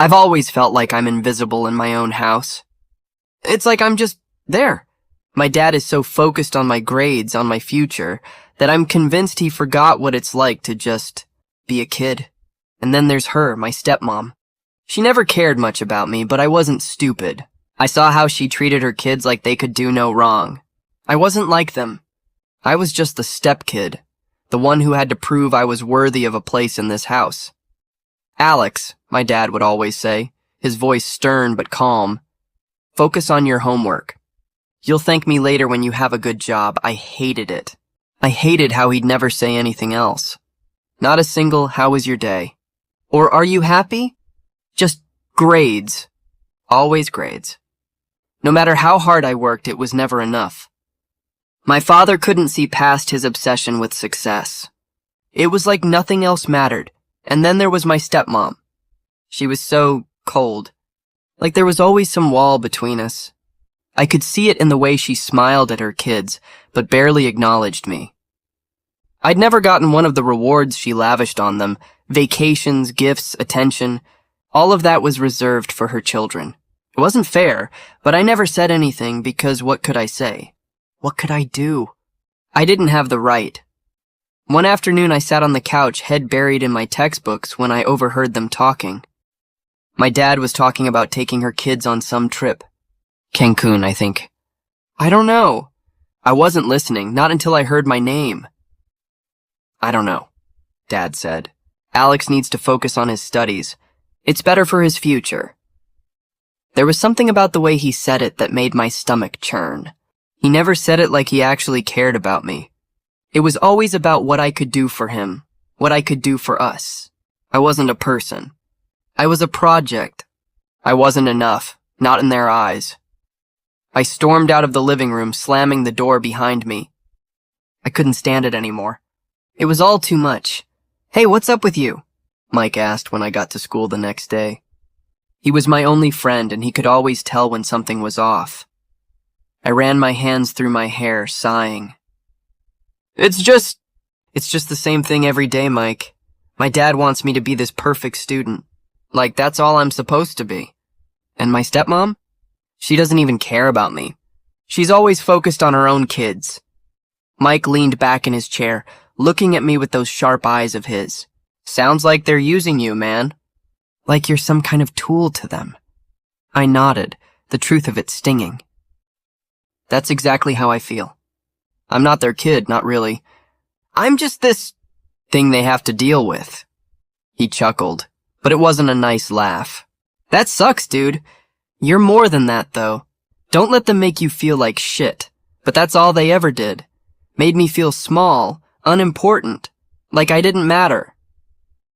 I've always felt like I'm invisible in my own house. It's like I'm just there. My dad is so focused on my grades, on my future, that I'm convinced he forgot what it's like to just be a kid. And then there's her, my stepmom. She never cared much about me, but I wasn't stupid. I saw how she treated her kids like they could do no wrong. I wasn't like them. I was just the stepkid, the one who had to prove I was worthy of a place in this house. Alex, my dad would always say, his voice stern but calm, focus on your homework. You'll thank me later when you have a good job. I hated it. I hated how he'd never say anything else. Not a single, how was your day? Or are you happy? Just grades. Always grades. No matter how hard I worked, it was never enough. My father couldn't see past his obsession with success. It was like nothing else mattered. And then there was my stepmom. She was so cold. Like there was always some wall between us. I could see it in the way she smiled at her kids, but barely acknowledged me. I'd never gotten one of the rewards she lavished on them, vacations, gifts, attention. All of that was reserved for her children. It wasn't fair, but I never said anything because what could I say? What could I do? I didn't have the right. One afternoon I sat on the couch, head buried in my textbooks, when I overheard them talking. My dad was talking about taking her kids on some trip. Cancun, I think. I don't know. I wasn't listening, not until I heard my name. I don't know, Dad said. Alex needs to focus on his studies. It's better for his future. There was something about the way he said it that made my stomach churn. He never said it like he actually cared about me. It was always about what I could do for him, what I could do for us. I wasn't a person. I was a project. I wasn't enough, not in their eyes. I stormed out of the living room, slamming the door behind me. I couldn't stand it anymore. It was all too much. Hey, what's up with you? Mike asked when I got to school the next day. He was my only friend, and he could always tell when something was off. I ran my hands through my hair, sighing. It's just the same thing every day, Mike. My dad wants me to be this perfect student. Like, that's all I'm supposed to be. And my stepmom? She doesn't even care about me. She's always focused on her own kids. Mike leaned back in his chair, looking at me with those sharp eyes of his. Sounds like they're using you, man. Like you're some kind of tool to them. I nodded, the truth of it stinging. That's exactly how I feel. I'm not their kid, not really. I'm just this thing they have to deal with. He chuckled, but it wasn't a nice laugh. That sucks, dude. You're more than that, though. Don't let them make you feel like shit. But that's all they ever did. Made me feel small, unimportant, like I didn't matter.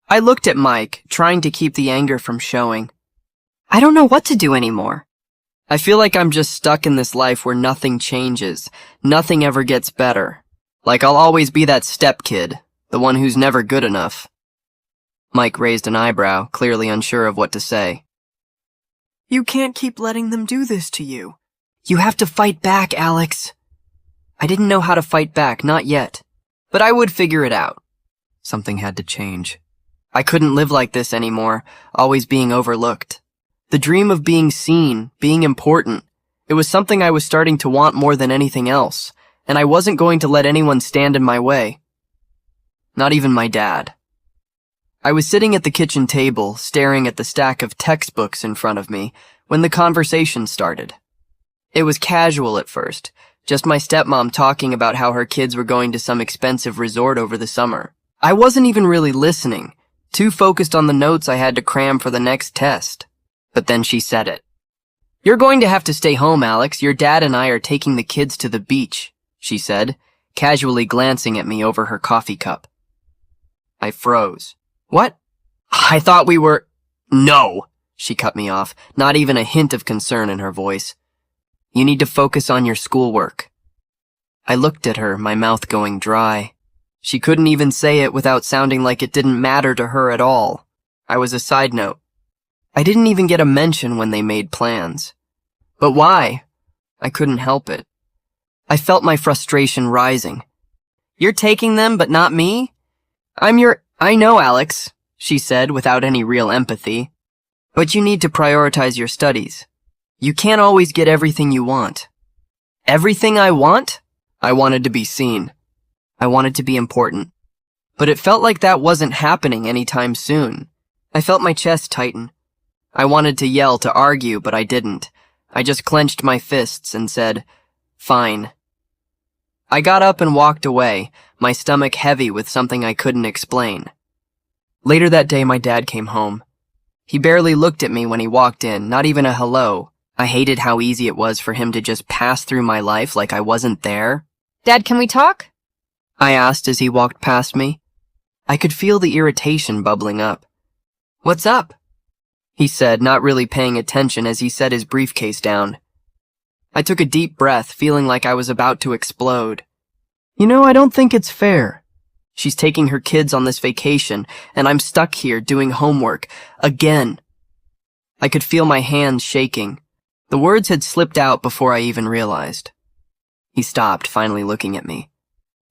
I looked at Mike, trying to keep the anger from showing. I don't know what to do anymore. I feel like I'm just stuck in this life where nothing changes, nothing ever gets better. Like I'll always be that stepkid, the one who's never good enough. Mike raised an eyebrow, clearly unsure of what to say. You can't keep letting them do this to you. You have to fight back, Alex. I didn't know how to fight back, not yet. But I would figure it out. Something had to change. I couldn't live like this anymore, always being overlooked. The dream of being seen, being important, it was something I was starting to want more than anything else, and I wasn't going to let anyone stand in my way. Not even my dad. I was sitting at the kitchen table, staring at the stack of textbooks in front of me, when the conversation started. It was casual at first, just my stepmom talking about how her kids were going to some expensive resort over the summer. I wasn't even really listening, too focused on the notes I had to cram for the next test. But then she said it. You're going to have to stay home, Alex. Your dad and I are taking the kids to the beach, she said, casually glancing at me over her coffee cup. I froze. What? I thought we were... No, she cut me off, not even a hint of concern in her voice. You need to focus on your schoolwork. I looked at her, my mouth going dry. She couldn't even say it without sounding like it didn't matter to her at all. I was a side note. I didn't even get a mention when they made plans. But why? I couldn't help it. I felt my frustration rising. You're taking them, but not me? I know, Alex, she said without any real empathy. But you need to prioritize your studies. You can't always get everything you want. Everything I want? I wanted to be seen. I wanted to be important. But it felt like that wasn't happening anytime soon. I felt my chest tighten. I wanted to yell, to argue, but I didn't. I just clenched my fists and said, "Fine." I got up and walked away, my stomach heavy with something I couldn't explain. Later that day, my dad came home. He barely looked at me when he walked in, not even a hello. I hated how easy it was for him to just pass through my life like I wasn't there. Dad, can we talk? I asked as he walked past me. I could feel the irritation bubbling up. "What's up?" he said, not really paying attention as he set his briefcase down. I took a deep breath, feeling like I was about to explode. I don't think it's fair. She's taking her kids on this vacation, and I'm stuck here doing homework, again. I could feel my hands shaking. The words had slipped out before I even realized. He stopped, finally looking at me.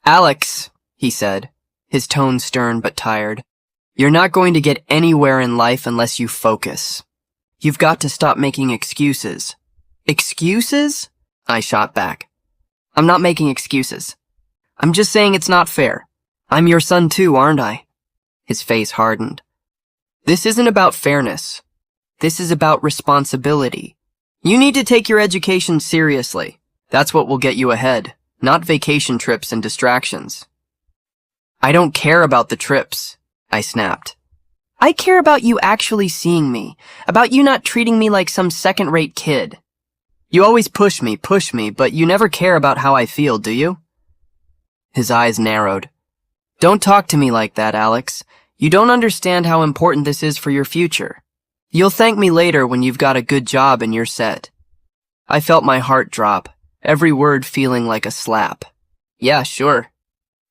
"Alex," he said, his tone stern but tired, "you're not going to get anywhere in life unless you focus. You've got to stop making excuses." "Excuses?" I shot back. "I'm not making excuses. I'm just saying it's not fair. I'm your son too, aren't I?" His face hardened. "This isn't about fairness. This is about responsibility. You need to take your education seriously. That's what will get you ahead, not vacation trips and distractions." "I don't care about the trips," I snapped. "I care about you actually seeing me, about you not treating me like some second-rate kid. You always push me, but you never care about how I feel, do you?" His eyes narrowed. "Don't talk to me like that, Alex. You don't understand how important this is for your future. You'll thank me later when you've got a good job and you're set." I felt my heart drop, every word feeling like a slap. "Yeah, sure.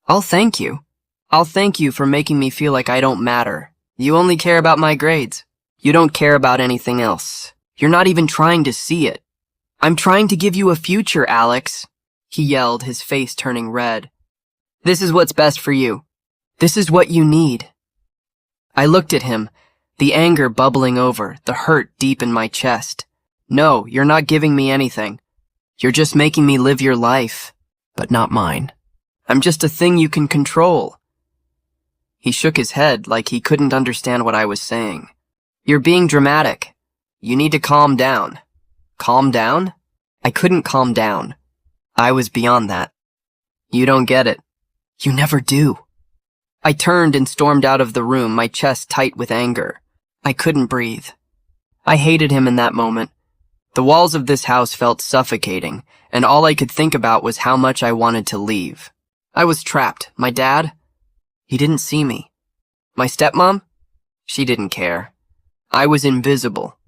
I'll thank you. I'll thank you for making me feel like I don't matter. You only care about my grades. You don't care about anything else. You're not even trying to see it. I'm trying to give you a future, Alex," he yelled, his face turning red. "This is what's best for you. This is what you need." I looked at him, the anger bubbling over, the hurt deep in my chest. "No, you're not giving me anything. You're just making me live your life, but not mine. I'm just a thing you can control." He shook his head like he couldn't understand what I was saying. "You're being dramatic. You need to calm down." Calm down? I couldn't calm down. I was beyond that. "You don't get it. You never do." I turned and stormed out of the room, my chest tight with anger. I couldn't breathe. I hated him in that moment. The walls of this house felt suffocating, and all I could think about was how much I wanted to leave. I was trapped. My dad? He didn't see me. My stepmom? She didn't care. I was invisible.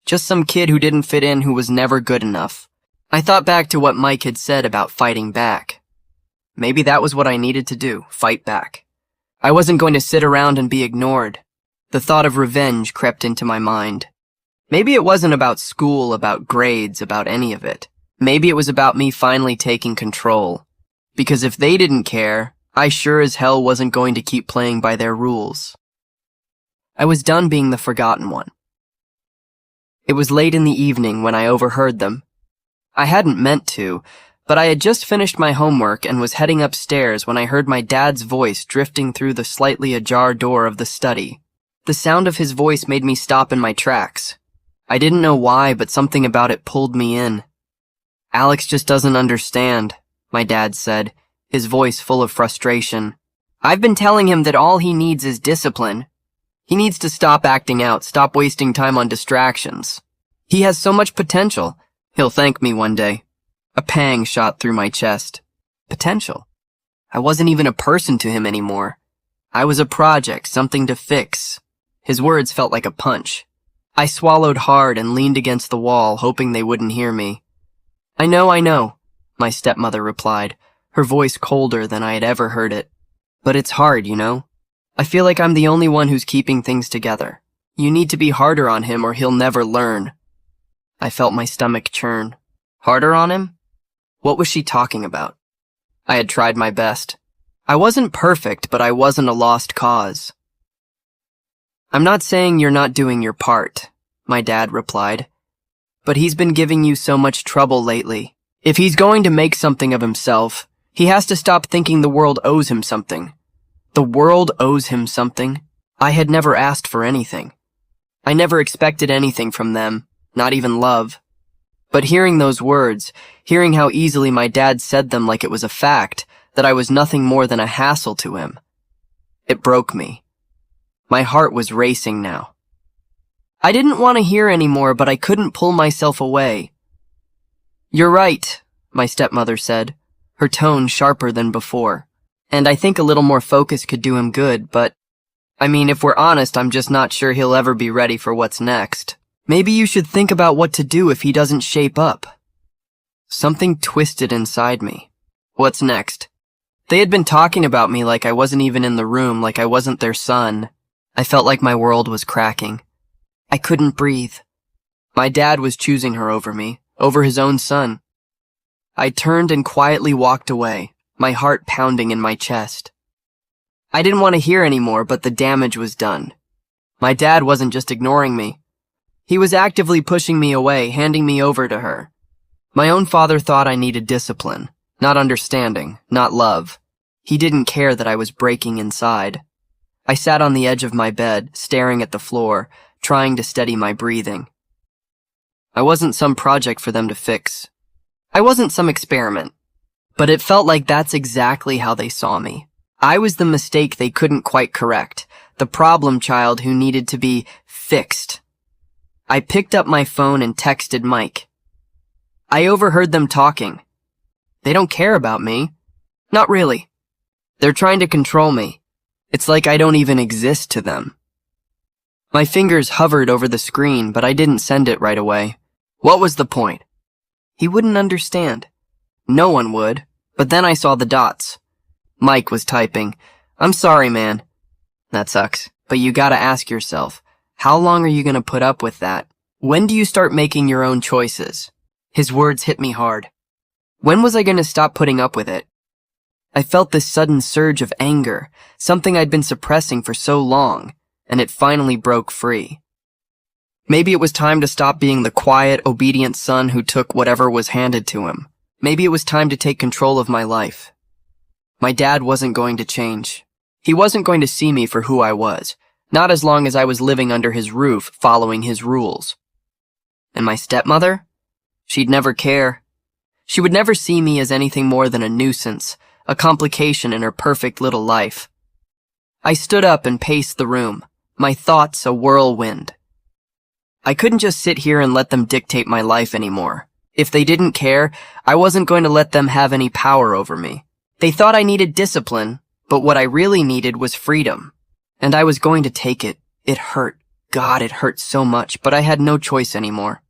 Just some kid who didn't fit in, who was never good enough. I thought back to what Mike had said about fighting back. Maybe that was what I needed to do, fight back. I wasn't going to sit around and be ignored. The thought of revenge crept into my mind. Maybe it wasn't about school, about grades, about any of it. Maybe it was about me finally taking control. Because if they didn't care, I sure as hell wasn't going to keep playing by their rules. I was done being the forgotten one. It was late in the evening when I overheard them. I hadn't meant to, but I had just finished my homework and was heading upstairs when I heard my dad's voice drifting through the slightly ajar door of the study. The sound of his voice made me stop in my tracks. I didn't know why, but something about it pulled me in. "Alex just doesn't understand," my dad said, his voice full of frustration. "I've been telling him that all he needs is discipline. He needs to stop acting out, stop wasting time on distractions. He has so much potential. He'll thank me one day." A pang shot through my chest. Potential? I wasn't even a person to him anymore. I was a project, something to fix. His words felt like a punch. I swallowed hard and leaned against the wall, hoping they wouldn't hear me. I know, my stepmother replied, her voice colder than I had ever heard it. "But it's hard, you know? I feel like I'm the only one who's keeping things together. You need to be harder on him or he'll never learn." I felt my stomach churn. Harder on him? What was she talking about? I had tried my best. I wasn't perfect, but I wasn't a lost cause. "I'm not saying you're not doing your part. my dad replied. But he's been giving you so much trouble lately. If he's going to make something of himself, he has to stop thinking the world owes him something. The world owes him something? I had never asked for anything. I never expected anything from them, not even love. But hearing those words, hearing how easily my dad said them like it was a fact, that I was nothing more than a hassle to him, it broke me. My heart was racing now. I didn't want to hear anymore, but I couldn't pull myself away. You're right, my stepmother said, her tone sharper than before. And I think a little more focus could do him good, but I mean, if we're honest, I'm just not sure he'll ever be ready for what's next. Maybe you should think about what to do if he doesn't shape up. Something twisted inside me. What's next? They had been talking about me like I wasn't even in the room, like I wasn't their son. I felt like my world was cracking. I couldn't breathe. My dad was choosing her over me, over his own son. I turned and quietly walked away, my heart pounding in my chest. I didn't want to hear anymore, but the damage was done. My dad wasn't just ignoring me. He was actively pushing me away, handing me over to her. My own father thought I needed discipline, not understanding, not love. He didn't care that I was breaking inside. I sat on the edge of my bed, staring at the floor, trying to steady my breathing. I wasn't some project for them to fix. I wasn't some experiment. But it felt like that's exactly how they saw me. I was the mistake they couldn't quite correct, the problem child who needed to be fixed. I picked up my phone and texted Mike. I overheard them talking. They don't care about me. Not really. They're trying to control me. It's like I don't even exist to them. My fingers hovered over the screen, but I didn't send it right away. What was the point? He wouldn't understand. No one would. But then I saw the dots. Mike was typing. I'm sorry, man. That sucks. But you gotta ask yourself, how long are you gonna put up with that? When do you start making your own choices? His words hit me hard. When was I gonna stop putting up with it? I felt this sudden surge of anger, something I'd been suppressing for so long, and it finally broke free. Maybe it was time to stop being the quiet, obedient son who took whatever was handed to him. Maybe it was time to take control of my life. My dad wasn't going to change. He wasn't going to see me for who I was, not as long as I was living under his roof, following his rules. And my stepmother? She'd never care. She would never see me as anything more than a nuisance, a complication in her perfect little life. I stood up and paced the room, my thoughts a whirlwind. I couldn't just sit here and let them dictate my life anymore. If they didn't care, I wasn't going to let them have any power over me. They thought I needed discipline, but what I really needed was freedom. And I was going to take it. It hurt. God, it hurt so much, but I had no choice anymore.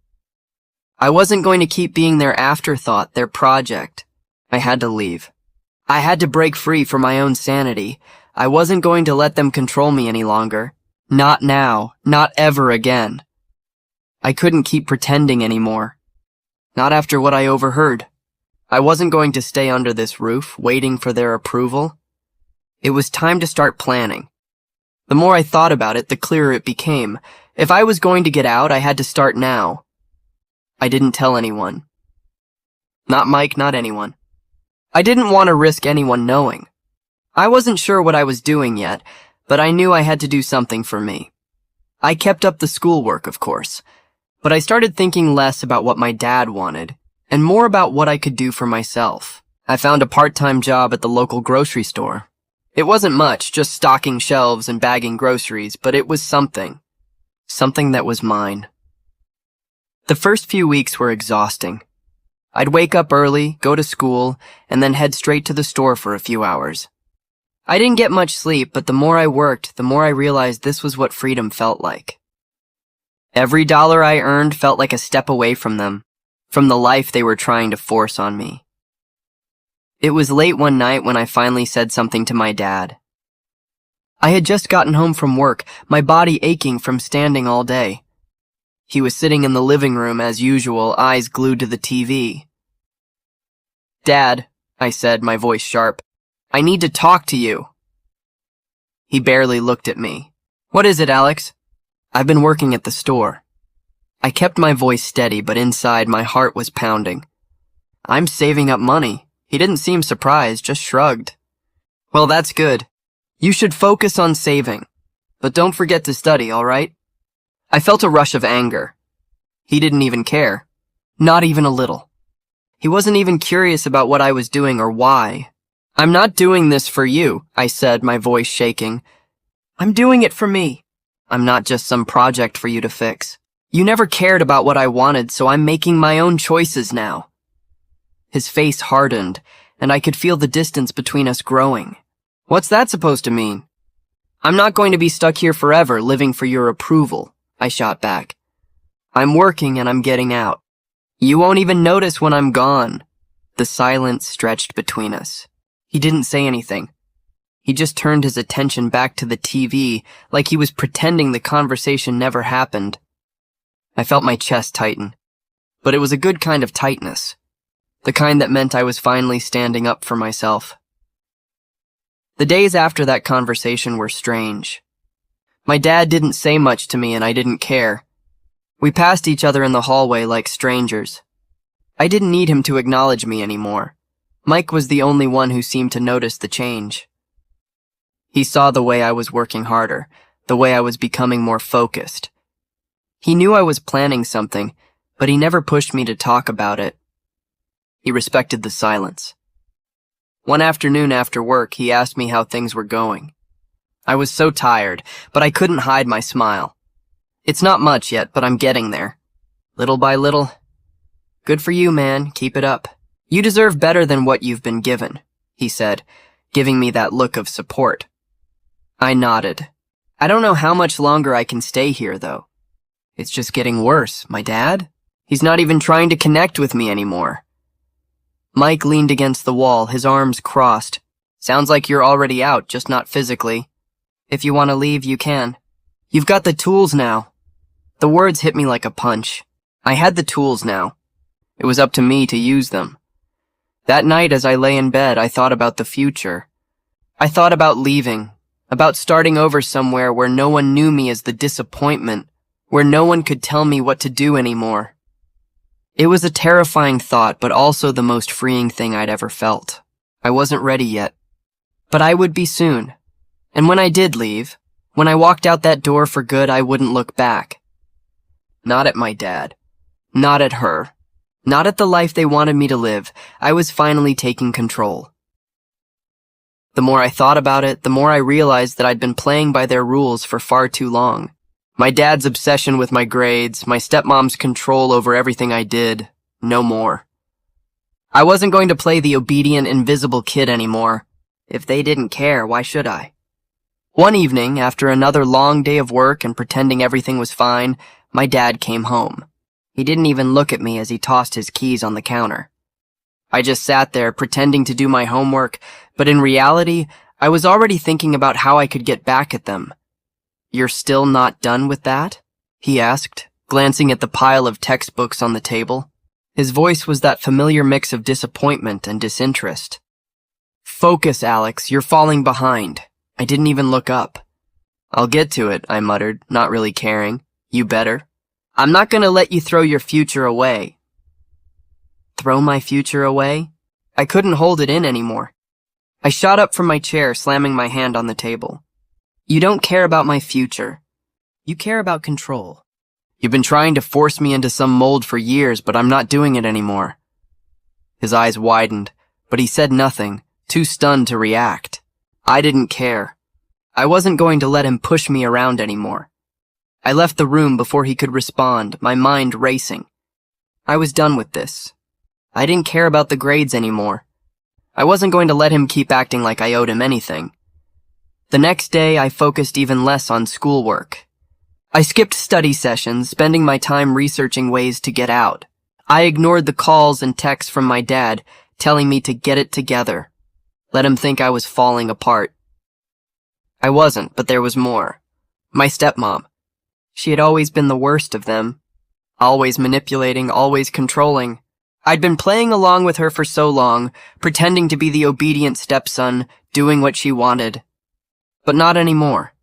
I wasn't going to keep being their afterthought, their project. I had to leave. I had to break free for my own sanity. I wasn't going to let them control me any longer. Not now. Not ever again. I couldn't keep pretending anymore. Not after what I overheard. I wasn't going to stay under this roof, waiting for their approval. It was time to start planning. The more I thought about it, the clearer it became. If I was going to get out, I had to start now. I didn't tell anyone. Not Mike, not anyone. I didn't want to risk anyone knowing. I wasn't sure what I was doing yet, but I knew I had to do something for me. I kept up the schoolwork, of course, but I started thinking less about what my dad wanted, and more about what I could do for myself. I found a part-time job at the local grocery store. It wasn't much, just stocking shelves and bagging groceries, but it was something. Something that was mine. The first few weeks were exhausting. I'd wake up early, go to school, and then head straight to the store for a few hours. I didn't get much sleep, but the more I worked, the more I realized this was what freedom felt like. Every dollar I earned felt like a step away from them, from the life they were trying to force on me. It was late one night when I finally said something to my dad. I had just gotten home from work, my body aching from standing all day. He was sitting in the living room as usual, eyes glued to the TV. "Dad," I said, my voice sharp, "I need to talk to you." He barely looked at me. "What is it, Alex?" "I've been working at the store." I kept my voice steady, but inside my heart was pounding. I'm saving up money. He didn't seem surprised, just shrugged. Well, that's good. You should focus on saving. But don't forget to study, all right? I felt a rush of anger. He didn't even care. Not even a little. He wasn't even curious about what I was doing or why. I'm not doing this for you, I said, my voice shaking. I'm doing it for me. I'm not just some project for you to fix. You never cared about what I wanted, so I'm making my own choices now. His face hardened, and I could feel the distance between us growing. What's that supposed to mean? I'm not going to be stuck here forever, living for your approval, I shot back. I'm working and I'm getting out. You won't even notice when I'm gone. The silence stretched between us. He didn't say anything. He just turned his attention back to the TV, like he was pretending the conversation never happened. I felt my chest tighten, but it was a good kind of tightness. The kind that meant I was finally standing up for myself. The days after that conversation were strange. My dad didn't say much to me and I didn't care. We passed each other in the hallway like strangers. I didn't need him to acknowledge me anymore. Mike was the only one who seemed to notice the change. He saw the way I was working harder, the way I was becoming more focused. He knew I was planning something, but he never pushed me to talk about it. He respected the silence. One afternoon after work, he asked me how things were going. I was so tired, but I couldn't hide my smile. It's not much yet, but I'm getting there. Little by little. Good for you, man. Keep it up. You deserve better than what you've been given, he said, giving me that look of support. I nodded. I don't know how much longer I can stay here, though. It's just getting worse. My dad? He's not even trying to connect with me anymore. Mike leaned against the wall, his arms crossed. Sounds like you're already out, just not physically. If you want to leave, you can. You've got the tools now. The words hit me like a punch. I had the tools now. It was up to me to use them. That night as I lay in bed, I thought about the future. I thought about leaving, about starting over somewhere where no one knew me as the disappointment, where no one could tell me what to do anymore. It was a terrifying thought, but also the most freeing thing I'd ever felt. I wasn't ready yet. But I would be soon. And when I did leave, when I walked out that door for good, I wouldn't look back. Not at my dad. Not at her. Not at the life they wanted me to live. I was finally taking control. The more I thought about it, the more I realized that I'd been playing by their rules for far too long. My dad's obsession with my grades, my stepmom's control over everything I did, no more. I wasn't going to play the obedient, invisible kid anymore. If they didn't care, why should I? One evening, after another long day of work and pretending everything was fine, my dad came home. He didn't even look at me as he tossed his keys on the counter. I just sat there pretending to do my homework, but in reality, I was already thinking about how I could get back at them. You're still not done with that? He asked, glancing at the pile of textbooks on the table. His voice was that familiar mix of disappointment and disinterest. Focus, Alex, you're falling behind. I didn't even look up. I'll get to it, I muttered, not really caring. You better. I'm not gonna let you throw your future away. Throw my future away? I couldn't hold it in anymore. I shot up from my chair, slamming my hand on the table. You don't care about my future. You care about control. You've been trying to force me into some mold for years, but I'm not doing it anymore. His eyes widened, but he said nothing, too stunned to react. I didn't care. I wasn't going to let him push me around anymore. I left the room before he could respond, my mind racing. I was done with this. I didn't care about the grades anymore. I wasn't going to let him keep acting like I owed him anything. The next day, I focused even less on schoolwork. I skipped study sessions, spending my time researching ways to get out. I ignored the calls and texts from my dad, telling me to get it together. Let him think I was falling apart. I wasn't, but there was more. My stepmom. She had always been the worst of them. Always manipulating, always controlling. I'd been playing along with her for so long, pretending to be the obedient stepson, doing what she wanted. But not anymore.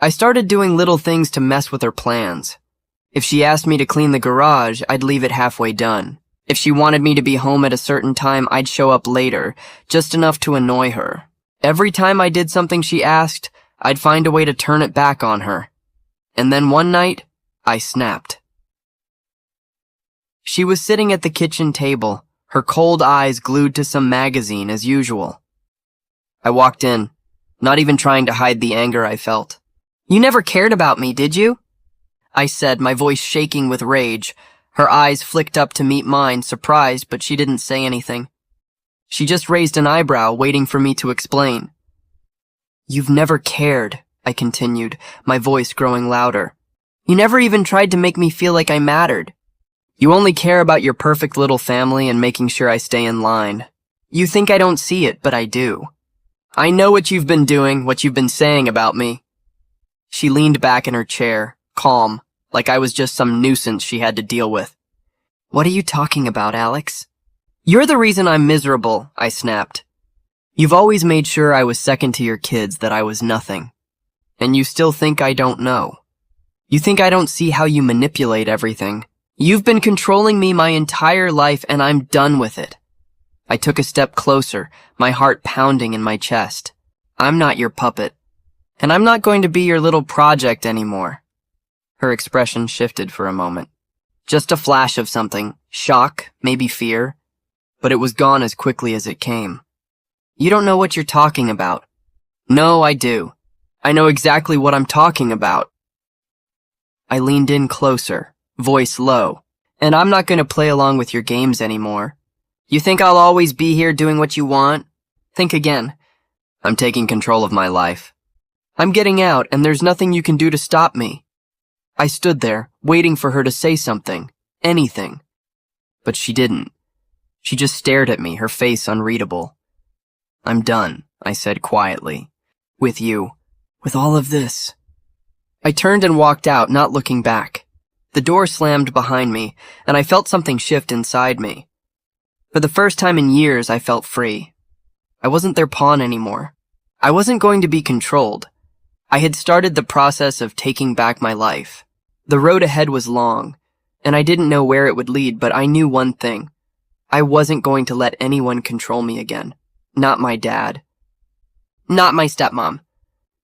I started doing little things to mess with her plans. If she asked me to clean the garage, I'd leave it halfway done. If she wanted me to be home at a certain time, I'd show up later, just enough to annoy her. Every time I did something she asked, I'd find a way to turn it back on her. And then one night, I snapped. She was sitting at the kitchen table, her cold eyes glued to some magazine as usual. I walked in, not even trying to hide the anger I felt. "You never cared about me, did you?" I said, my voice shaking with rage. Her eyes flicked up to meet mine, surprised, but she didn't say anything. She just raised an eyebrow, waiting for me to explain. "You've never cared," I continued, my voice growing louder. "You never even tried to make me feel like I mattered. You only care about your perfect little family and making sure I stay in line. You think I don't see it, but I do. I know what you've been doing, what you've been saying about me." She leaned back in her chair, calm, like I was just some nuisance she had to deal with. "What are you talking about, Alex?" "You're the reason I'm miserable," I snapped. "You've always made sure I was second to your kids, that I was nothing. And you still think I don't know. You think I don't see how you manipulate everything. You've been controlling me my entire life, and I'm done with it." I took a step closer, my heart pounding in my chest. "I'm not your puppet, and I'm not going to be your little project anymore." Her expression shifted for a moment. Just a flash of something, shock, maybe fear, but it was gone as quickly as it came. "You don't know what you're talking about." "No, I do. I know exactly what I'm talking about." I leaned in closer, voice low. "And I'm not going to play along with your games anymore. You think I'll always be here doing what you want? Think again. I'm taking control of my life. I'm getting out, and there's nothing you can do to stop me." I stood there, waiting for her to say something, anything. But she didn't. She just stared at me, her face unreadable. "I'm done," I said quietly. "With you. With all of this." I turned and walked out, not looking back. The door slammed behind me, and I felt something shift inside me. For the first time in years, I felt free. I wasn't their pawn anymore. I wasn't going to be controlled. I had started the process of taking back my life. The road ahead was long, and I didn't know where it would lead, but I knew one thing. I wasn't going to let anyone control me again. Not my dad. Not my stepmom.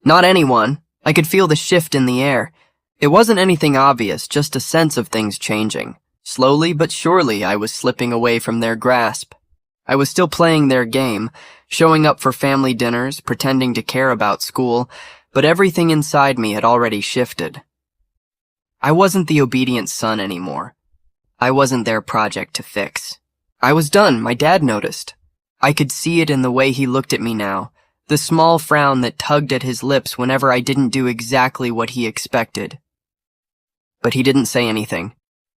Not anyone. I could feel the shift in the air. It wasn't anything obvious, just a sense of things changing. Slowly but surely, I was slipping away from their grasp. I was still playing their game, showing up for family dinners, pretending to care about school, but everything inside me had already shifted. I wasn't the obedient son anymore. I wasn't their project to fix. I was done, my dad noticed. I could see it in the way he looked at me now, the small frown that tugged at his lips whenever I didn't do exactly what he expected. But he didn't say anything.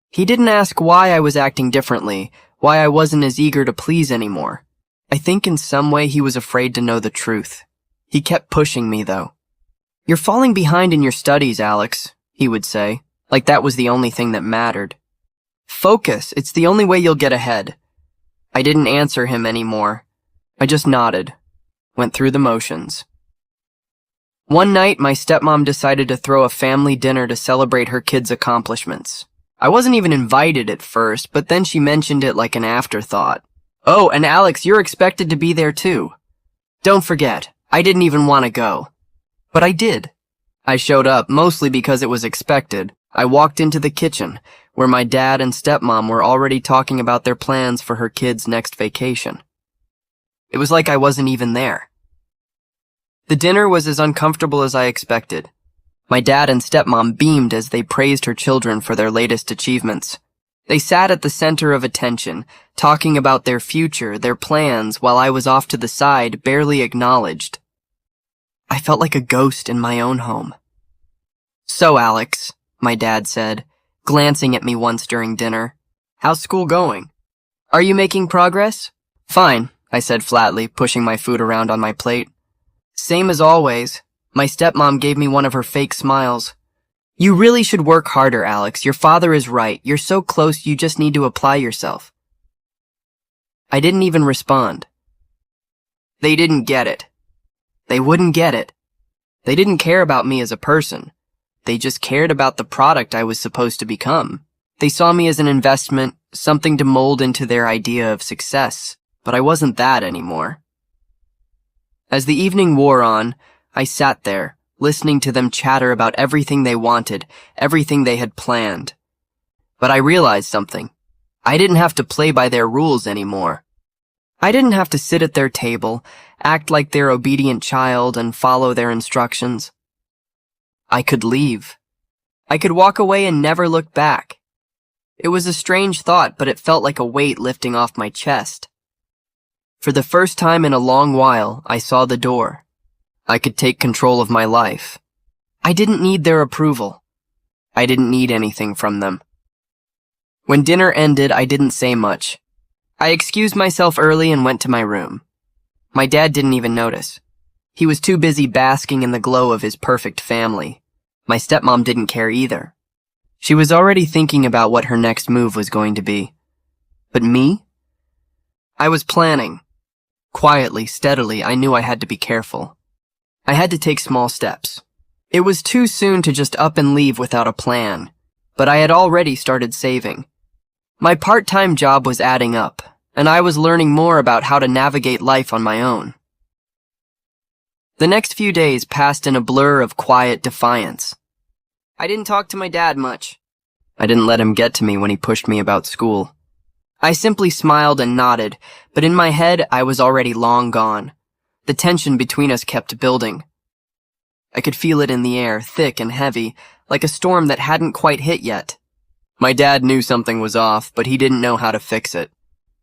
He didn't ask why I was acting differently, why I wasn't as eager to please anymore. I think in some way he was afraid to know the truth. He kept pushing me, though. "You're falling behind in your studies, Alex," he would say, like that was the only thing that mattered. "Focus, it's the only way you'll get ahead." I didn't answer him anymore. I just nodded, went through the motions. One night, my stepmom decided to throw a family dinner to celebrate her kids' accomplishments. I wasn't even invited at first, but then she mentioned it like an afterthought. "Oh, and Alex, you're expected to be there too. Don't forget, I didn't even want to go." But I did. I showed up, mostly because it was expected. I walked into the kitchen, where my dad and stepmom were already talking about their plans for her kids' next vacation. It was like I wasn't even there. The dinner was as uncomfortable as I expected. My dad and stepmom beamed as they praised her children for their latest achievements. They sat at the center of attention, talking about their future, their plans, while I was off to the side, barely acknowledged. I felt like a ghost in my own home. "So, Alex," my dad said, glancing at me once during dinner, "how's school going? Are you making progress?" "Fine," I said flatly, pushing my food around on my plate. "Same as always." My stepmom gave me one of her fake smiles. "You really should work harder, Alex. Your father is right. You're so close, you just need to apply yourself." I didn't even respond. They didn't get it. They wouldn't get it. They didn't care about me as a person. They just cared about the product I was supposed to become. They saw me as an investment, something to mold into their idea of success, but I wasn't that anymore. As the evening wore on, I sat there, listening to them chatter about everything they wanted, everything they had planned. But I realized something. I didn't have to play by their rules anymore. I didn't have to sit at their table, act like their obedient child, and follow their instructions. I could leave. I could walk away and never look back. It was a strange thought, but it felt like a weight lifting off my chest. For the first time in a long while, I saw the door. I could take control of my life. I didn't need their approval. I didn't need anything from them. When dinner ended, I didn't say much. I excused myself early and went to my room. My dad didn't even notice. He was too busy basking in the glow of his perfect family. My stepmom didn't care either. She was already thinking about what her next move was going to be. But me? I was planning. Quietly, steadily, I knew I had to be careful. I had to take small steps. It was too soon to just up and leave without a plan, but I had already started saving. My part-time job was adding up, and I was learning more about how to navigate life on my own. The next few days passed in a blur of quiet defiance. I didn't talk to my dad much. I didn't let him get to me when he pushed me about school. I simply smiled and nodded, but in my head I was already long gone. The tension between us kept building. I could feel it in the air, thick and heavy, like a storm that hadn't quite hit yet. My dad knew something was off, but he didn't know how to fix it.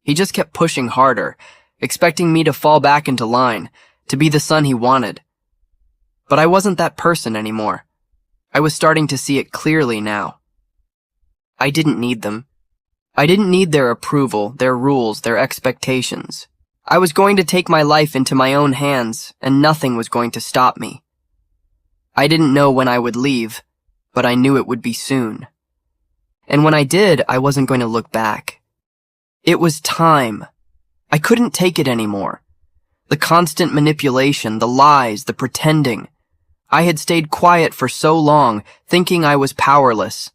He just kept pushing harder, expecting me to fall back into line, to be the son he wanted. But I wasn't that person anymore. I was starting to see it clearly now. I didn't need them. I didn't need their approval, their rules, their expectations. I was going to take my life into my own hands, and nothing was going to stop me. I didn't know when I would leave, but I knew it would be soon. And when I did, I wasn't going to look back. It was time. I couldn't take it anymore. The constant manipulation, the lies, the pretending. I had stayed quiet for so long, thinking I was powerless.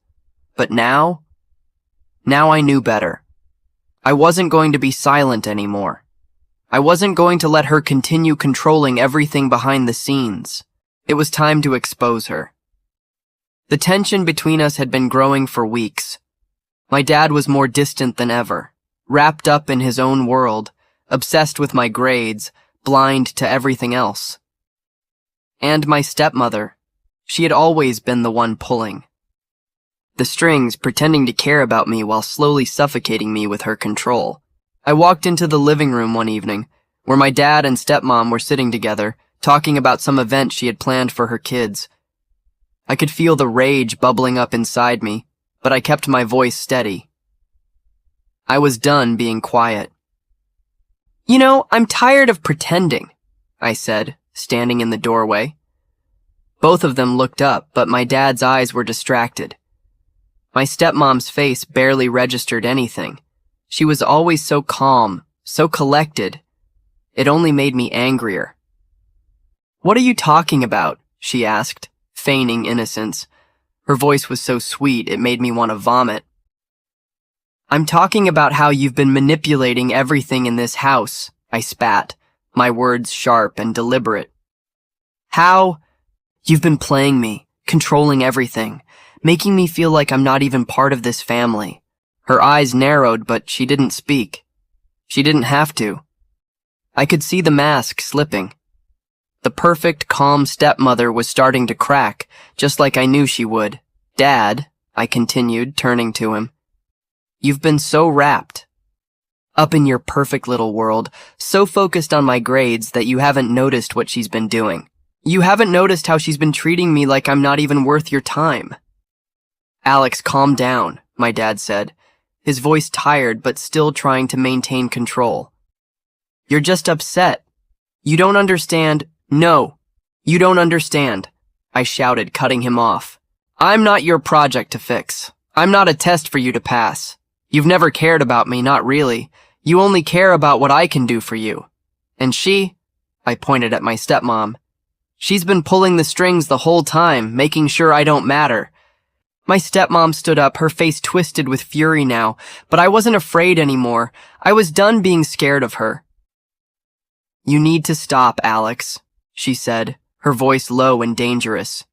But now I knew better. I wasn't going to be silent anymore. I wasn't going to let her continue controlling everything behind the scenes. It was time to expose her. The tension between us had been growing for weeks. My dad was more distant than ever, wrapped up in his own world, obsessed with my grades, blind to everything else. And my stepmother, she had always been the one pulling. The strings, pretending to care about me while slowly suffocating me with her control. I walked into the living room one evening, where my dad and stepmom were sitting together, talking about some event she had planned for her kids. I could feel the rage bubbling up inside me, but I kept my voice steady. I was done being quiet. "You know, I'm tired of pretending," I said, standing in the doorway. Both of them looked up, but my dad's eyes were distracted. My stepmom's face barely registered anything. She was always so calm, so collected. It only made me angrier. "What are you talking about?" she asked, feigning innocence. Her voice was so sweet it made me want to vomit. "I'm talking about how you've been manipulating everything in this house," I spat, my words sharp and deliberate. "How? You've been playing me, controlling everything, making me feel like I'm not even part of this family." Her eyes narrowed, but she didn't speak. She didn't have to. I could see the mask slipping. The perfect, calm stepmother was starting to crack, just like I knew she would. "Dad," I continued, turning to him, "you've been so wrapped up in your perfect little world, so focused on my grades that you haven't noticed what she's been doing. You haven't noticed how she's been treating me like I'm not even worth your time." "Alex, calm down," my dad said, his voice tired but still trying to maintain control. "You're just upset. You don't understand." "No, you don't understand," I shouted, cutting him off. "I'm not your project to fix. I'm not a test for you to pass. You've never cared about me, not really. You only care about what I can do for you. And she," I pointed at my stepmom, She's been pulling the strings the whole time, making sure I don't matter. My stepmom stood up, her face twisted with fury now, but I wasn't afraid anymore. I was done being scared of her. "You need to stop, Alex," she said, her voice low and dangerous.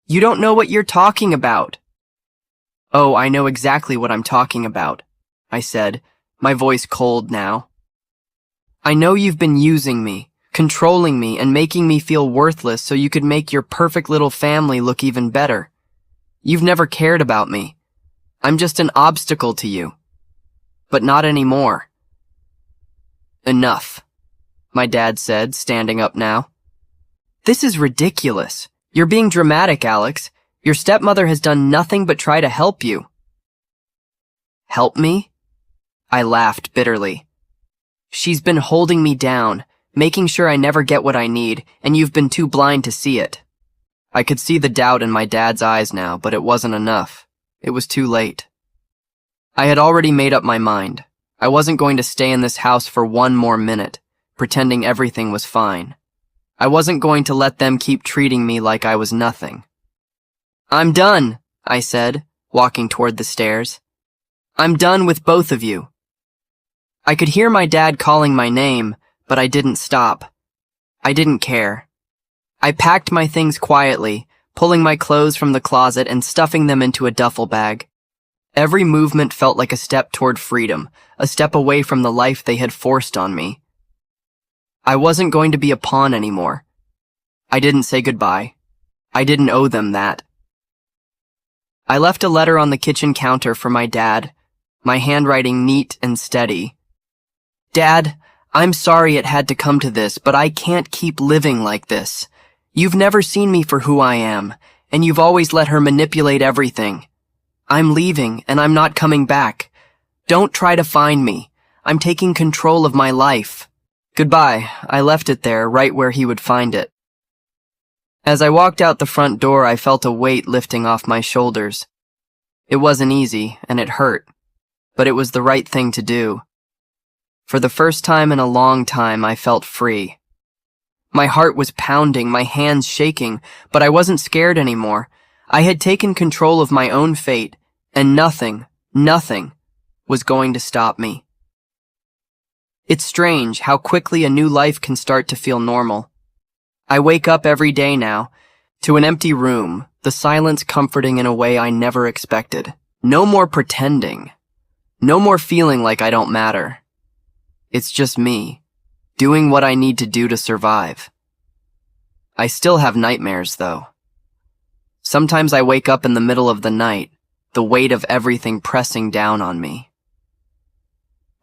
"You don't know what you're talking about." "Oh, I know exactly what I'm talking about," I said, my voice cold now. "I know you've been using me, controlling me, and making me feel worthless so you could make your perfect little family look even better. You've never cared about me. I'm just an obstacle to you. But not anymore." "Enough," my dad said, standing up now. "This is ridiculous. You're being dramatic, Alex. Your stepmother has done nothing but try to help you." "Help me?" I laughed bitterly. "She's been holding me down, making sure I never get what I need, and you've been too blind to see it." I could see the doubt in my dad's eyes now, but it wasn't enough. It was too late. I had already made up my mind. I wasn't going to stay in this house for one more minute, pretending everything was fine. I wasn't going to let them keep treating me like I was nothing. "I'm done," I said, walking toward the stairs. "I'm done with both of you." I could hear my dad calling my name, but I didn't stop. I didn't care. I packed my things quietly, pulling my clothes from the closet and stuffing them into a duffel bag. Every movement felt like a step toward freedom, a step away from the life they had forced on me. I wasn't going to be a pawn anymore. I didn't say goodbye. I didn't owe them that. I left a letter on the kitchen counter for my dad, my handwriting neat and steady. "Dad, I'm sorry it had to come to this, but I can't keep living like this. You've never seen me for who I am, and you've always let her manipulate everything. I'm leaving, and I'm not coming back. Don't try to find me. I'm taking control of my life. Goodbye." I left it there, right where he would find it. As I walked out the front door, I felt a weight lifting off my shoulders. It wasn't easy, and it hurt, but it was the right thing to do. For the first time in a long time, I felt free. My heart was pounding, my hands shaking, but I wasn't scared anymore. I had taken control of my own fate, and nothing was going to stop me. It's strange how quickly a new life can start to feel normal. I wake up every day now, to an empty room, the silence comforting in a way I never expected. No more pretending. No more feeling like I don't matter. It's just me, doing what I need to do to survive. I still have nightmares, though. Sometimes I wake up in the middle of the night, the weight of everything pressing down on me.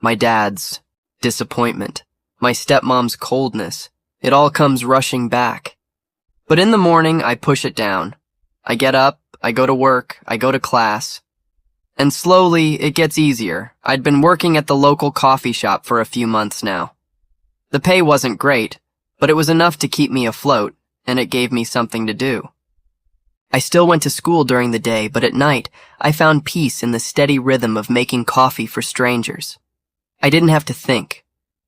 My dad's disappointment, my stepmom's coldness, it all comes rushing back. But in the morning, I push it down. I get up, I go to work, I go to class. And slowly, it gets easier. I'd been working at the local coffee shop for a few months now. The pay wasn't great, but it was enough to keep me afloat, and it gave me something to do. I still went to school during the day, but at night, I found peace in the steady rhythm of making coffee for strangers. I didn't have to think.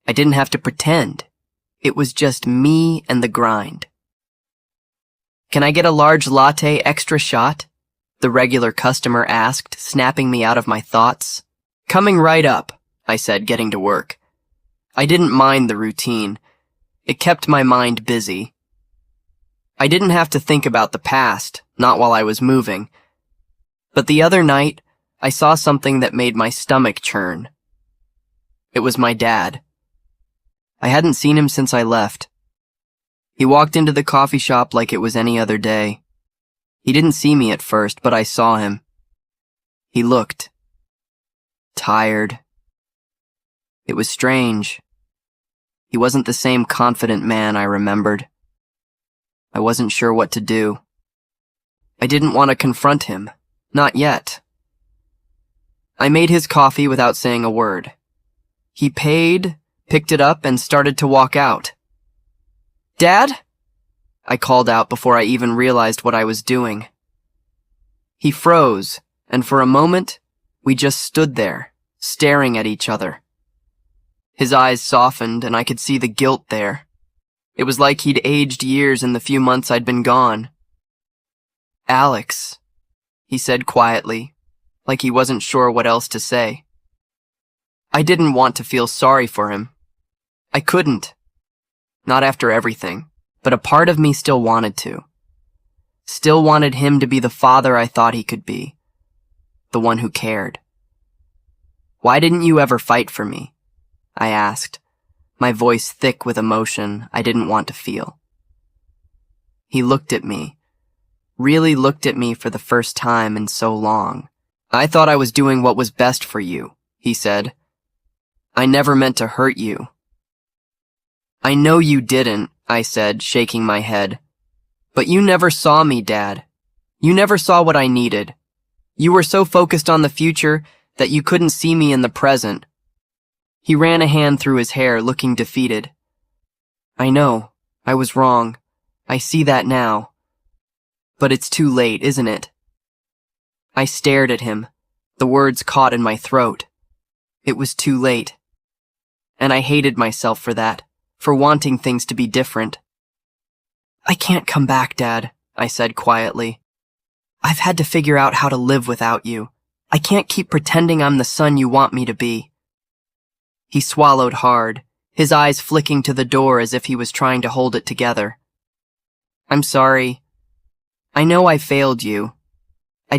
I didn't have to pretend. It was just me and the grind. "Can I get a large latte extra shot?" the regular customer asked, snapping me out of my thoughts. "Coming right up," I said, getting to work. I didn't mind the routine. It kept my mind busy. I didn't have to think about the past, not while I was moving. But the other night, I saw something that made my stomach churn. It was my dad. I hadn't seen him since I left. He walked into the coffee shop like it was any other day. He didn't see me at first, but I saw him. He looked tired. It was strange. He wasn't the same confident man I remembered. I wasn't sure what to do. I didn't want to confront him. Not yet. I made his coffee without saying a word. He paid, picked it up, and started to walk out. "Dad?" I called out before I even realized what I was doing. He froze, and for a moment, we just stood there, staring at each other. His eyes softened, and I could see the guilt there. It was like he'd aged years in the few months I'd been gone. "Alex," he said quietly, like he wasn't sure what else to say. I didn't want to feel sorry for him. I couldn't. Not after everything, but a part of me still wanted to. Still wanted him to be the father I thought he could be. The one who cared. "Why didn't you ever fight for me?" I asked, my voice thick with emotion I didn't want to feel. He looked at me, really looked at me for the first time in so long. "I thought I was doing what was best for you," he said. "I never meant to hurt you." "I know you didn't," I said, shaking my head. "But you never saw me, Dad. You never saw what I needed. You were so focused on the future that you couldn't see me in the present." He ran a hand through his hair, looking defeated. "I know. I was wrong. I see that now. But it's too late, isn't it?" I stared at him, the words caught in my throat. It was too late. And I hated myself for that, for wanting things to be different. "I can't come back, Dad," I said quietly. "I've had to figure out how to live without you. I can't keep pretending I'm the son you want me to be." He swallowed hard, his eyes flicking to the door as if he was trying to hold it together. "I'm sorry. I know I failed you. I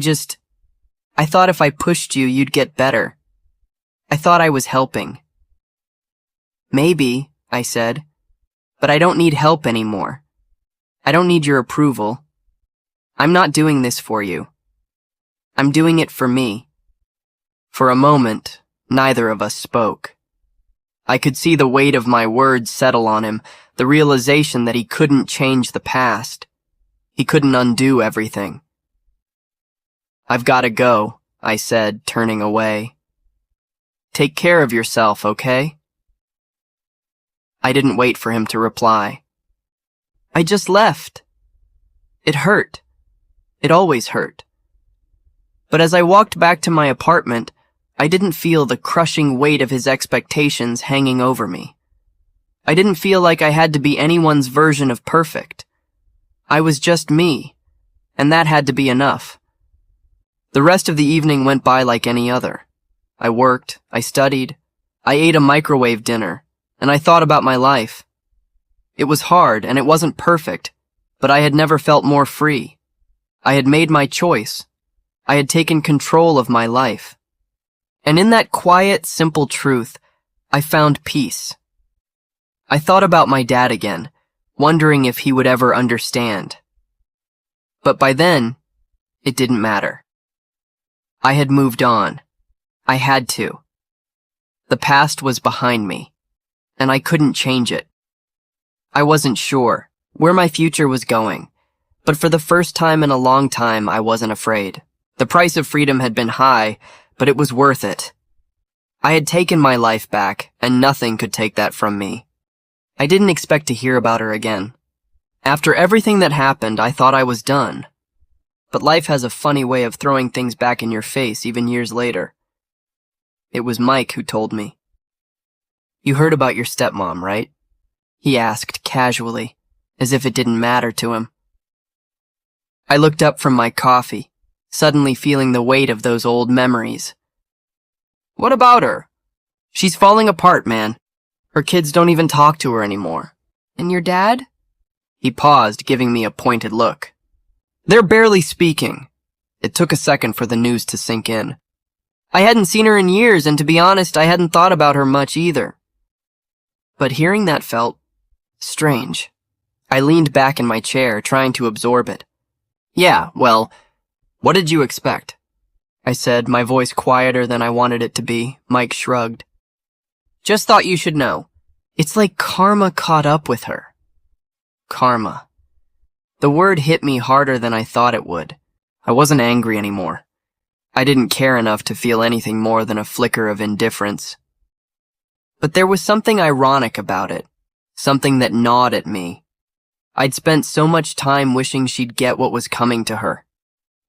thought if I pushed you, you'd get better. I thought I was helping." "Maybe," I said, "but I don't need help anymore. I don't need your approval. I'm not doing this for you. I'm doing it for me." For a moment, neither of us spoke. I could see the weight of my words settle on him, the realization that he couldn't change the past. He couldn't undo everything. "I've got to go," I said, turning away. "Take care of yourself, okay?" I didn't wait for him to reply. I just left. It hurt. It always hurt. But as I walked back to my apartment, I didn't feel the crushing weight of his expectations hanging over me. I didn't feel like I had to be anyone's version of perfect. I was just me, and that had to be enough. The rest of the evening went by like any other. I worked, I studied, I ate a microwave dinner, and I thought about my life. It was hard, and it wasn't perfect, but I had never felt more free. I had made my choice. I had taken control of my life. And in that quiet, simple truth, I found peace. I thought about my dad again, wondering if he would ever understand. But by then, it didn't matter. I had moved on. I had to. The past was behind me, and I couldn't change it. I wasn't sure where my future was going, but for the first time in a long time, I wasn't afraid. The price of freedom had been high, but it was worth it. I had taken my life back, and nothing could take that from me. I didn't expect to hear about her again. After everything that happened, I thought I was done. But life has a funny way of throwing things back in your face even years later. It was Mike who told me. "You heard about your stepmom, right?" he asked casually, as if it didn't matter to him. I looked up from my coffee, suddenly feeling the weight of those old memories. "What about her? She's falling apart, man. Her kids don't even talk to her anymore." "And your dad?" He paused, giving me a pointed look. "They're barely speaking." It took a second for the news to sink in. I hadn't seen her in years, and to be honest, I hadn't thought about her much either. But hearing that felt strange. I leaned back in my chair, trying to absorb it. "Yeah, well, what did you expect?" I said, my voice quieter than I wanted it to be. Mike shrugged. "Just thought you should know. It's like karma caught up with her." Karma. The word hit me harder than I thought it would. I wasn't angry anymore. I didn't care enough to feel anything more than a flicker of indifference. But there was something ironic about it, something that gnawed at me. I'd spent so much time wishing she'd get what was coming to her.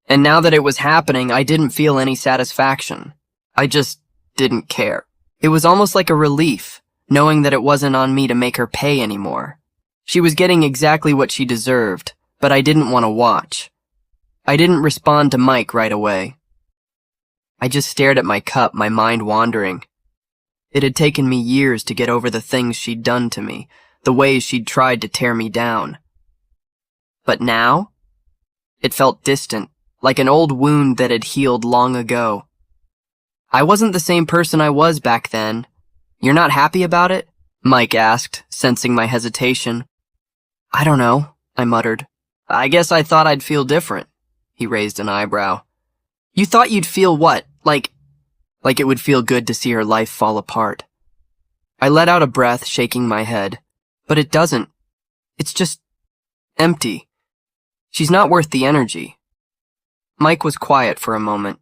And now that it was happening, I didn't feel any satisfaction. I just didn't care. It was almost like a relief, knowing that it wasn't on me to make her pay anymore. She was getting exactly what she deserved, but I didn't want to watch. I didn't respond to Mike right away. I just stared at my cup, my mind wandering. It had taken me years to get over the things she'd done to me, the ways she'd tried to tear me down. But now? It felt distant, like an old wound that had healed long ago. I wasn't the same person I was back then. You're not happy about it? Mike asked, sensing my hesitation. I don't know, I muttered. I guess I thought I'd feel different. He raised an eyebrow. You thought you'd feel what? Like it would feel good to see her life fall apart. I let out a breath, shaking my head. But it doesn't. It's just empty. She's not worth the energy. Mike was quiet for a moment.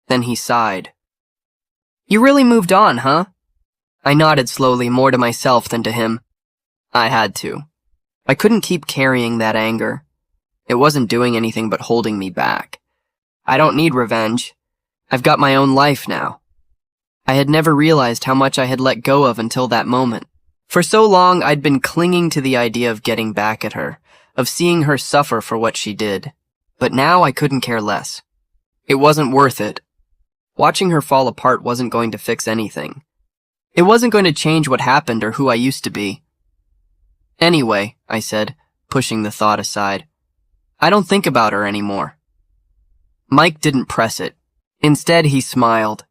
Then he sighed. You really moved on, huh? I nodded slowly, more to myself than to him. I had to. I couldn't keep carrying that anger. It wasn't doing anything but holding me back. I don't need revenge. I've got my own life now. I had never realized how much I had let go of until that moment. For so long, I'd been clinging to the idea of getting back at her, of seeing her suffer for what she did. But now I couldn't care less. It wasn't worth it. Watching her fall apart wasn't going to fix anything. It wasn't going to change what happened or who I used to be. Anyway, I said, pushing the thought aside, I don't think about her anymore. Mike didn't press it. Instead, he smiled.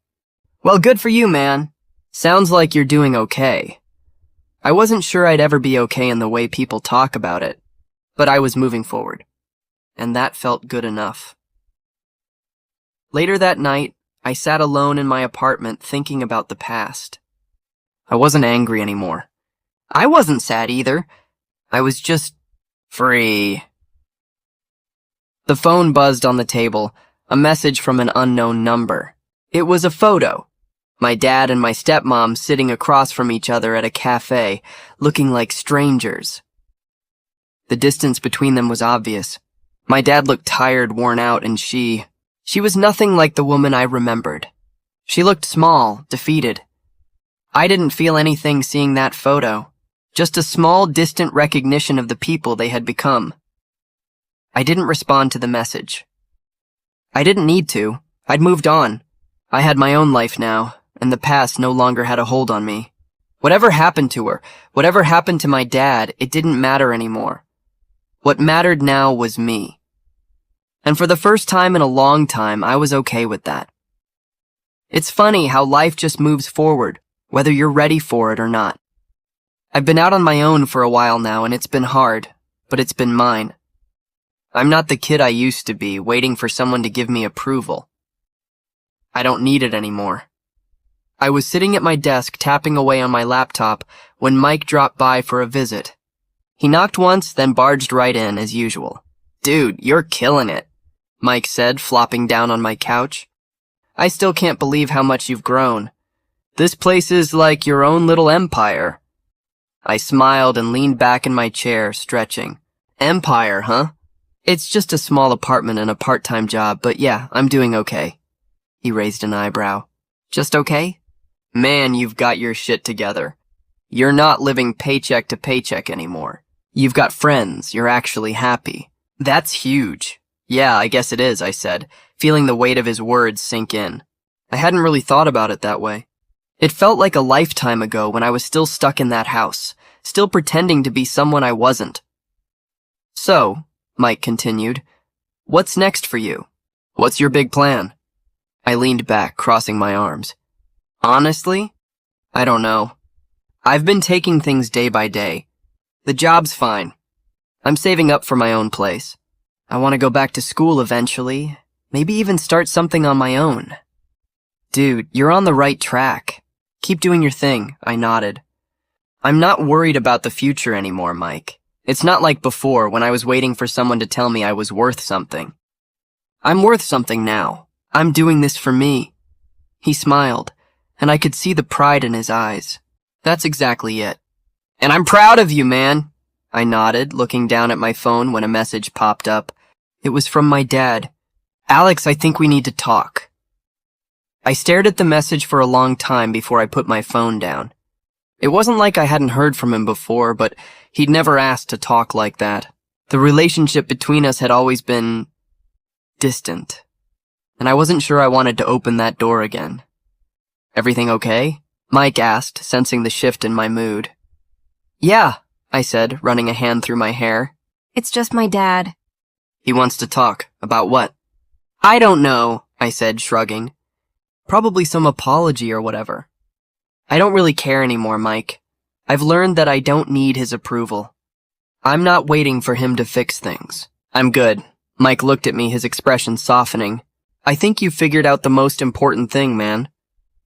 Well, good for you, man. Sounds like you're doing okay. I wasn't sure I'd ever be okay in the way people talk about it, but I was moving forward, and that felt good enough. Later that night, I sat alone in my apartment thinking about the past. I wasn't angry anymore. I wasn't sad either. I was just free. The phone buzzed on the table, a message from an unknown number. It was a photo. My dad and my stepmom sitting across from each other at a cafe, looking like strangers. The distance between them was obvious. My dad looked tired, worn out, and she was nothing like the woman I remembered. She looked small, defeated. I didn't feel anything seeing that photo, just a small, distant recognition of the people they had become. I didn't respond to the message. I didn't need to. I'd moved on. I had my own life now, and the past no longer had a hold on me. Whatever happened to her, whatever happened to my dad, it didn't matter anymore. What mattered now was me. And for the first time in a long time, I was okay with that. It's funny how life just moves forward, whether you're ready for it or not. I've been out on my own for a while now, and it's been hard, but it's been mine. I'm not the kid I used to be, waiting for someone to give me approval. I don't need it anymore. I was sitting at my desk tapping away on my laptop when Mike dropped by for a visit. He knocked once, then barged right in, as usual. Dude, you're killing it, Mike said, flopping down on my couch. I still can't believe how much you've grown. This place is like your own little empire. I smiled and leaned back in my chair, stretching. Empire, huh? It's just a small apartment and a part-time job, but yeah, I'm doing okay. He raised an eyebrow. Just okay? Man, you've got your shit together. You're not living paycheck to paycheck anymore. You've got friends, you're actually happy. That's huge. Yeah, I guess it is, I said, feeling the weight of his words sink in. I hadn't really thought about it that way. It felt like a lifetime ago when I was still stuck in that house, still pretending to be someone I wasn't. So, Mike continued, what's next for you? What's your big plan? I leaned back, crossing my arms. Honestly, I don't know. I've been taking things day by day. The job's fine. I'm saving up for my own place. I want to go back to school eventually, maybe even start something on my own. Dude, you're on the right track. Keep doing your thing, I nodded. I'm not worried about the future anymore, Mike. It's not like before when I was waiting for someone to tell me I was worth something. I'm worth something now. I'm doing this for me. He smiled, and I could see the pride in his eyes. That's exactly it. And I'm proud of you, man. I nodded, looking down at my phone when a message popped up. It was from my dad. Alex, I think we need to talk. I stared at the message for a long time before I put my phone down. It wasn't like I hadn't heard from him before, but he'd never asked to talk like that. The relationship between us had always been distant, and I wasn't sure I wanted to open that door again. "Everything okay?" Mike asked, sensing the shift in my mood. "Yeah," I said, running a hand through my hair. "It's just my dad." "He wants to talk. About what?" "I don't know," I said, shrugging. "Probably some apology or whatever." "I don't really care anymore, Mike. I've learned that I don't need his approval. I'm not waiting for him to fix things. I'm good." Mike looked at me, his expression softening. "I think you figured out the most important thing, man.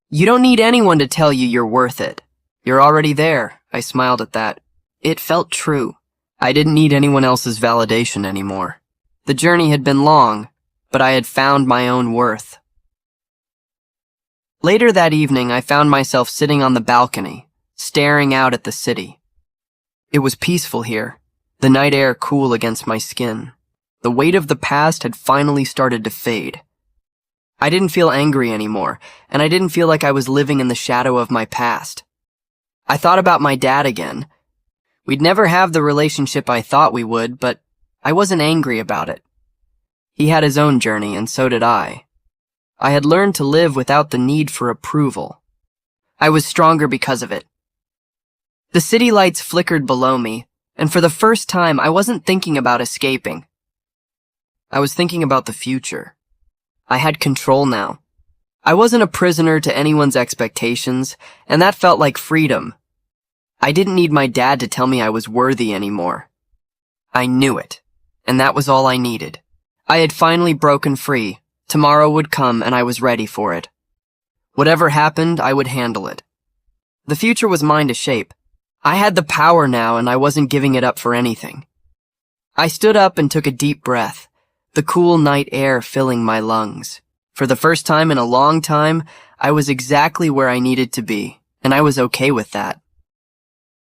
You don't need anyone to tell you you're worth it. You're already there." I smiled at that. It felt true. I didn't need anyone else's validation anymore. The journey had been long, but I had found my own worth. Later that evening, I found myself sitting on the balcony, staring out at the city. It was peaceful here, the night air cool against my skin. The weight of the past had finally started to fade. I didn't feel angry anymore, and I didn't feel like I was living in the shadow of my past. I thought about my dad again. We'd never have the relationship I thought we would, but I wasn't angry about it. He had his own journey, and so did I. I had learned to live without the need for approval. I was stronger because of it. The city lights flickered below me, and for the first time, I wasn't thinking about escaping. I was thinking about the future. I had control now. I wasn't a prisoner to anyone's expectations, and that felt like freedom. I didn't need my dad to tell me I was worthy anymore. I knew it, and that was all I needed. I had finally broken free. Tomorrow would come, and I was ready for it. Whatever happened, I would handle it. The future was mine to shape. I had the power now, and I wasn't giving it up for anything. I stood up and took a deep breath, the cool night air filling my lungs. For the first time in a long time, I was exactly where I needed to be, and I was okay with that.